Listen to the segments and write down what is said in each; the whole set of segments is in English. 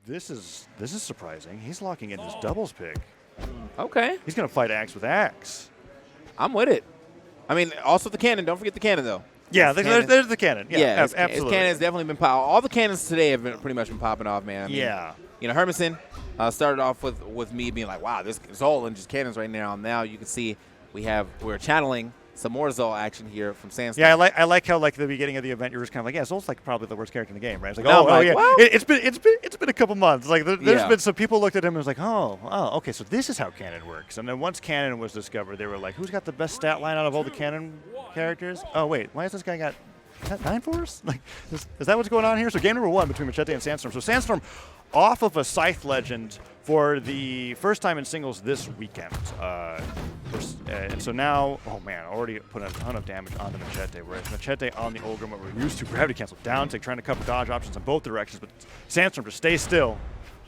This is surprising. He's locking in his doubles pick. Okay. He's going to fight axe with axe. I'm with it. I mean, also the cannon. Don't forget the cannon, though. Yeah, there's the cannon. Yeah, absolutely. His cannon has definitely been popping. All the cannons today have pretty much been popping off, man. I mean, yeah. You know, Hermanson started off with me being like, wow, this is all in just cannons right now. Now you can see we're channeling some more Zol action here from Sandstorm. Yeah, I like how like the beginning of the event you're just kind of like, yeah, Zol's like probably the worst character in the game, right? It's like, No, yeah, well, it's been a couple months. Like there's been some people looked at him and was like, oh, okay, so this is how canon works. And then once canon was discovered, they were like, who's got the best stat line out of all the canon characters? Oh wait, why has this guy got? Is that 9 force? Like, is that what's going on here? So game number 1 between Macheeete and Sandstorm. So Sandstorm off of a Scythe Legend for the first time in singles this weekend. And so now, oh man, already put a ton of damage on the Macheeete, whereas Macheeete on the Olgrim, what we're used to, gravity cancel down, trying to cover dodge options in both directions, but Sandstorm just stays still,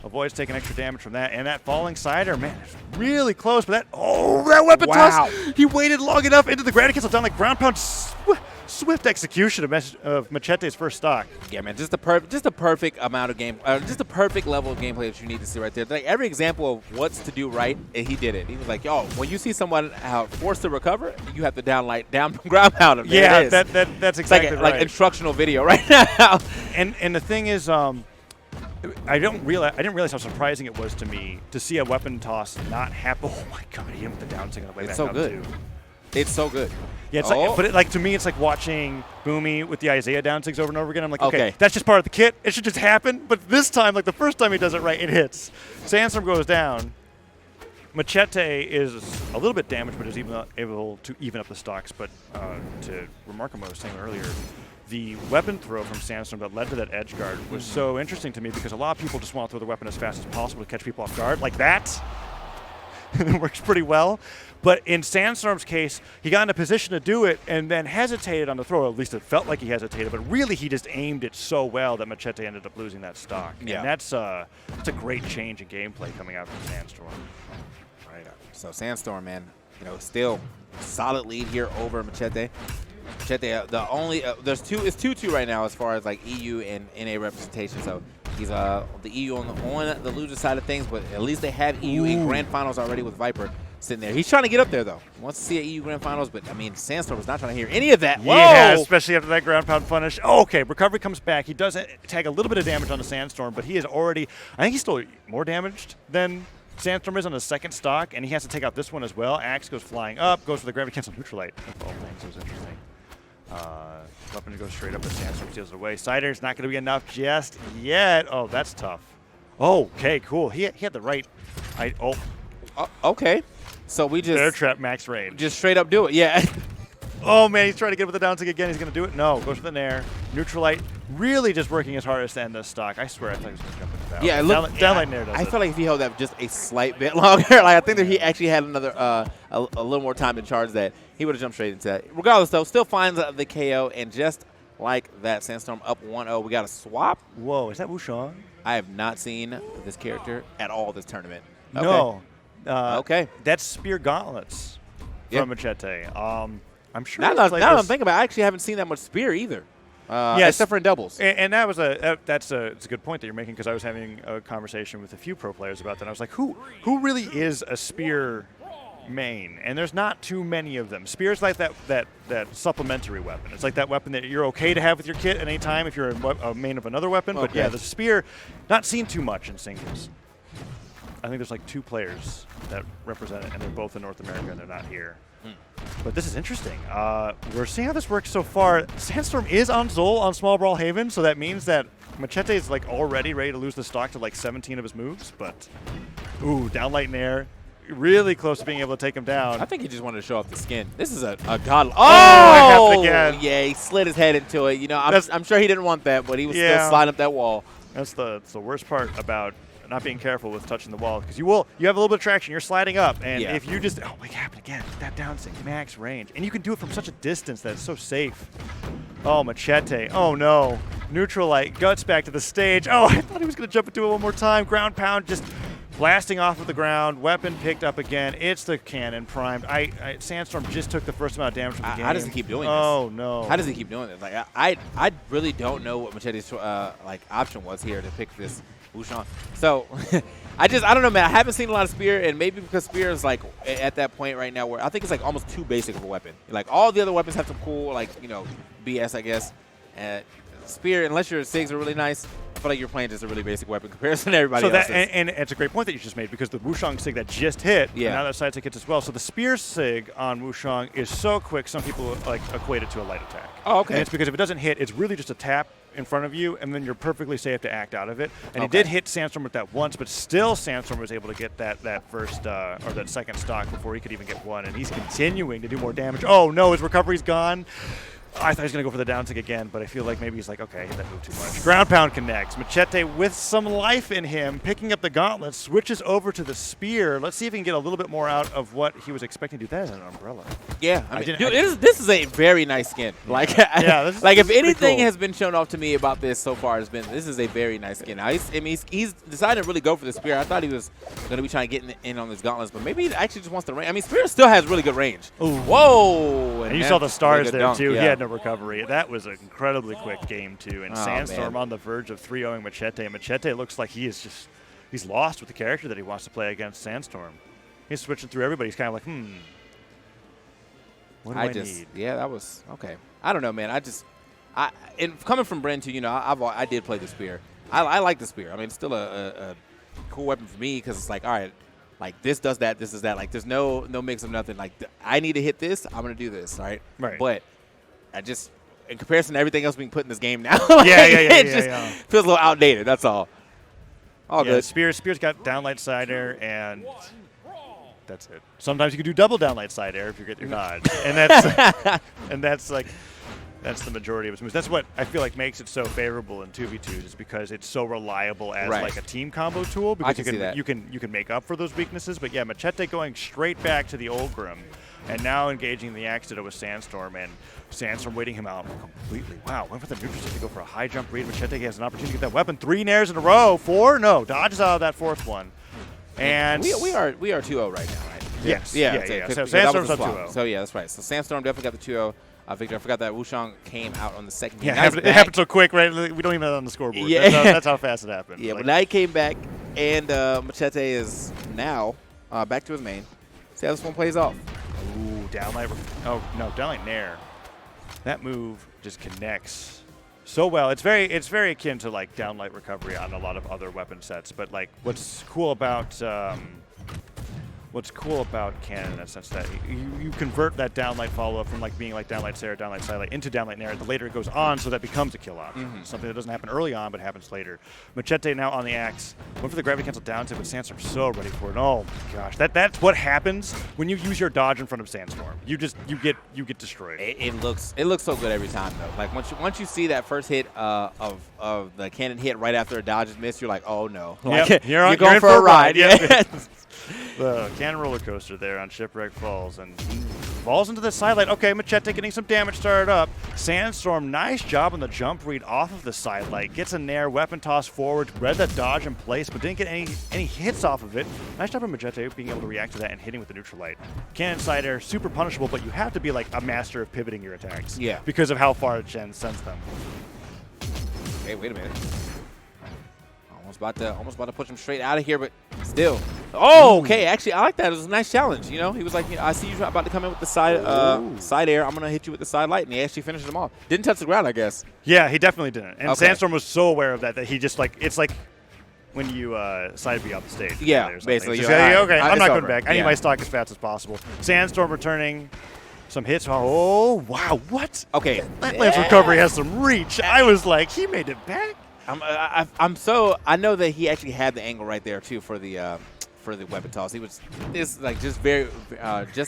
avoids taking extra damage from that, and that falling cider, man, it's really close, but that weapon toss, he waited long enough into the gravity cancel down like ground pound, swift execution of Macheete's first stock. Yeah, man, just the perfect amount of game, just the perfect level of gameplay that you need to see right there. Like every example of what's to do right, and he did it. He was like, yo, when you see someone forced to recover, you have to down ground pound him. Yeah, that's exactly right. Like instructional video right now. And the thing is, I didn't realize how surprising it was to me to see a weapon toss not happen. Oh my god, he hit him with the down tick on the way back so up good. too. It's so good. Yeah, it's like to me, it's like watching Boomy with the Isaiah down tigs over and over again. I'm like, okay, that's just part of the kit. It should just happen. But this time, like the first time he does it right, it hits. Sandstorm goes down. Macheeete is a little bit damaged, but is able to even up the stocks. But to remark on what I was saying earlier, the weapon throw from Sandstorm that led to that edge guard was so interesting to me because a lot of people just want to throw the weapon as fast as possible to catch people off guard. Like that. It works pretty well. But in Sandstorm's case, he got in a position to do it and then hesitated on the throw. At least it felt like he hesitated. But really, he just aimed it so well that Macheeete ended up losing that stock. Yeah. And that's a great change in gameplay coming out from Sandstorm. Right. So Sandstorm, man, still solid lead here over Macheeete. Macheeete, the only it's 2-2 right now as far as like EU and NA representation. So he's the EU on the loser side of things, but at least they have EU in grand finals already with Viper sitting there. He's trying to get up there though. He wants to see an EU grand finals, but I mean Sandstorm was not trying to hear any of that. Whoa! Yeah, especially after that ground pound punish. Oh, okay, recovery comes back. He does tag a little bit of damage on the Sandstorm, but he is already. I think he's still more damaged than Sandstorm is on the second stock, and he has to take out this one as well. Axe goes flying up, goes for the gravity cancel neutralite. Of all things, it was interesting. Weapon goes straight up, but Sandstorm steals it away. Cider's not going to be enough just yet. Oh, that's tough. Okay, cool. He had the right. Okay. So we just bear trap max range. Just straight up do it. Yeah. Oh man, he's trying to get with the down tick again. He's going to do it. No, goes for the nair. Neutralite. Really just working his hardest to end this stock. I swear I thought he was going to jump into that. Yeah, downlight nair does I it. feel like if he held that just a slight bit longer, like I think that he actually had another a little more time to charge that, he would have jumped straight into that. Regardless, though, still finds the KO, and just like that, Sandstorm up 1-0. We got a swap. Whoa, is that Wushang? I have not seen this character at all this tournament. Okay. No. Okay. That's Spear Gauntlets from Macheeete. I'm sure. Now that I'm thinking about it, I actually haven't seen that much Spear either. Except for in doubles. And that was it's a good point that you're making because I was having a conversation with a few pro players about that. I was like, who really is a Spear main? And there's not too many of them. Spear's like that supplementary weapon. It's like that weapon that you're okay to have with your kit at any time if you're a main of another weapon. Okay. But yeah, the Spear, not seen too much in singles. I think there's like 2 players that represent it, and they're both in North America, and they're not here. But this is interesting. We're seeing how this works so far. Sandstorm is on Zol on Small Brawl Haven, so that means that Macheeete is like already ready to lose the stock to like 17 of his moves. But, downlight nair. Really close to being able to take him down. I think he just wanted to show off the skin. This is a god. It happened again. Yeah, he slid his head into it. I'm sure he didn't want that, but he was still sliding up that wall. That's the worst part about not being careful with touching the wall, because you have a little bit of traction. You're sliding up, and if you just it happened again. That down sync max range, and you can do it from such a distance that it's so safe. Oh, Macheeete. Oh no, neutralite guts back to the stage. Oh, I thought he was gonna jump into it one more time. Ground pound just blasting off of the ground. Weapon picked up again. It's the cannon primed. Sandstorm just took the first amount of damage from the game. How does he keep doing this? Oh no. How does he keep doing this? Like I really don't know what Macheete's option was here to pick this Wushang. So I don't know, man. I haven't seen a lot of Spear, and maybe because Spear is like at that point right now where I think it's like almost too basic of a weapon. Like all the other weapons have some cool, like, you know, BS, I guess. Spear, unless your SIGs are really nice, I feel like you're playing just a really basic weapon in comparison to everybody else. And it's a great point that you just made, because the Wushang SIG that just hit, and now that side SIG hits as well. So the Spear SIG on Wushang is so quick, some people like equate it to a light attack. Oh, okay. And it's because if it doesn't hit, it's really just a tap in front of you, and then you're perfectly safe to act out of it. And he did hit Sandstorm with that once, but still Sandstorm was able to get that first or that second stock before he could even get one, and he's continuing to do more damage. Oh no, his recovery's gone. I thought he was going to go for the down tick again, but I feel like maybe he's like, okay, I hit that move too much. Ground pound connects. Macheeete, with some life in him, picking up the gauntlet, switches over to the Spear. Let's see if he can get a little bit more out of what he was expecting to do. That is an umbrella. Yeah, I mean, dude, this is a very nice skin. Like, like if anything has been shown off to me about this so far, has been this is a very nice skin. I mean, he's decided to really go for the Spear. I thought he was going to be trying to get in on his gauntlets, but maybe he actually just wants to range. I mean, Spear still has really good range. Ooh. Whoa! And you saw the stars there, dunk, too. Yeah. He had no recovery. That was an incredibly quick game, too. And Sandstorm man. on the verge of 3-0ing Macheeete. Macheeete looks like he's lost with the character that he wants to play against Sandstorm. He's switching through everybody. He's kind of like, what do I need? Yeah, that was okay. I don't know, man. And coming from Bren too, you know, I did play the Spear. I like the Spear. I mean, it's still a cool weapon for me because it's like, all right, like this does that, this is that. Like there's no mix of nothing. Like I need to hit this, I'm gonna do this, right? Right. But I just, in comparison to everything else being put in this game now, like, it just feels a little outdated. That's all. All good. Spear's got downlight side air, and that's it. Sometimes you can do double downlight side air if you get your dodge, and that's the majority of his moves. That's what I feel like makes it so favorable in 2v2s, is because it's so reliable as like a team combo tool. Because you can make up for those weaknesses. But yeah, Macheeete going straight back to the Olgrim, and now engaging the accident with Sandstorm, and Sandstorm waiting him out completely. Wow, went for the neutral stick to go for a high jump read. Macheeete has an opportunity to get that weapon. 3 nairs in a row. 4? No, dodges out of that 4th one. And we are 2-0 right now, right? Yes. Yeah. So Sandstorm's up 2-0. So yeah, that's right. So Sandstorm definitely got the 2-0. Victor, I forgot that Wushang came out on the second game. Yeah, it happened so quick, right? We don't even have it on the scoreboard. Yeah. That's how fast it happened. Yeah, but now he came back, and Macheeete is now back to his main. See how this one plays off. Ooh, downlight. Oh, no, downlight nair. That move just connects so well. It's very akin to like downlight recovery on a lot of other weapon sets. But like, what's cool about Cannon in a sense that you convert that downlight follow-up from like being like downlight Sarah, downlight Silent into downlight Nair. The later it goes on, so that becomes a kill option. Something that doesn't happen early on, but happens later. Macheeete now on the axe. Went for the gravity cancel down tip, but Sandstorm's so ready for it. Oh my gosh, that's what happens when you use your dodge in front of Sandstorm. You get destroyed. It looks so good every time though. Like once you see that first hit of the cannon hit right after a dodge is missed, you're like, oh no. Like, you're going for a ride. Yeah. The cannon roller coaster there on Shipwreck Falls, and falls into the sidelight. Okay, Macheeete getting some damage started up. Sandstorm, nice job on the jump read off of the sidelight. Gets a nair, weapon toss forward, read that dodge in place, but didn't get any hits off of it. Nice job on Macheeete being able to react to that and hitting with the neutral light. Cannon side air, super punishable, but you have to be like a master of pivoting your attacks. Yeah. Because of how far it sends them. Hey, wait a minute. Almost about to push him straight out of here, but still. Oh, okay. Actually, I like that. It was a nice challenge. You know, he was like, I see you about to come in with the side air. I'm gonna hit you with the side light, and he actually finished him off. Didn't touch the ground, I guess. Yeah, he definitely didn't. And Sandstorm was so aware of that he just like, it's like when you side B off the stage. Yeah, basically. Just say, okay, I'm not coming back. I need my stock as fast as possible. Sandstorm returning. Some hits. Oh, wow. What? Okay. That man's recovery has some reach. I was like, he made it back. I know that he actually had the angle right there too for the weapon toss. He was just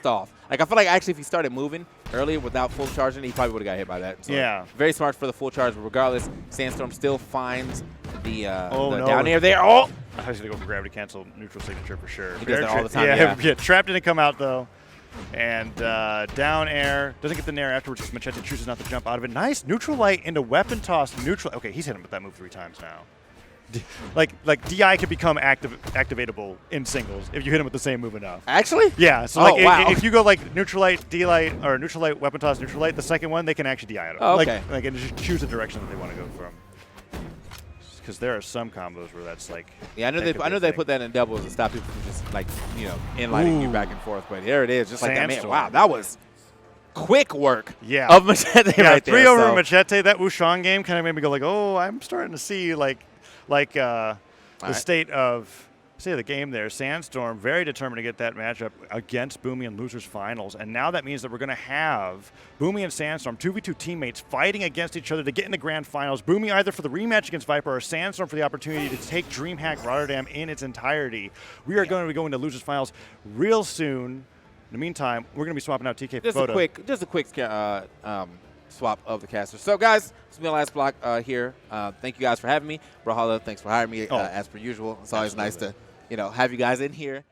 off. Like I feel like actually if he started moving earlier without full charging, he probably would have got hit by that. So yeah. Very smart for the full charge, but regardless, Sandstorm still finds the no. down air there. Oh! I was gonna go for gravity cancel neutral signature for sure. He does that all the time. Yeah. Trap didn't come out though. And down air, doesn't get the nair afterwards because Macheeete chooses not to jump out of it. Nice neutral light into weapon toss neutral. Okay, he's hit him with that move 3 times now. Like DI can become activatable in singles if you hit him with the same move enough. Actually? Yeah. So like if you go like neutral light, D light, or neutral light, weapon toss, neutral light, the second one they can actually DI it. Oh, okay. Like and just choose the direction that they want to go from. because there are some combos where that's like. Yeah, I know they put that in doubles to stop people from just like inlighting you back and forth. But there it is, just like that. Man, wow, that was quick work. Yeah. Of Macheeeete right there. 3 over Macheeeete. That Wushang game kind of made me go like, oh, I'm starting to see the state of the game there. Sandstorm very determined to get that matchup against Boomy in losers finals, and now that means that we're going to have Boomy and Sandstorm 2v2 teammates fighting against each other to get into grand finals. Boomy either for the rematch against Viper or Sandstorm for the opportunity to take DreamHack Rotterdam in its entirety. We are going to be going to losers finals real soon. In the meantime, we're going to be swapping out TK for photo. Just a quick swap of the casters. So, guys, this has been the last block here. Thank you guys for having me. Brawlhalla, thanks for hiring me as per usual. It's always nice to have you guys in here.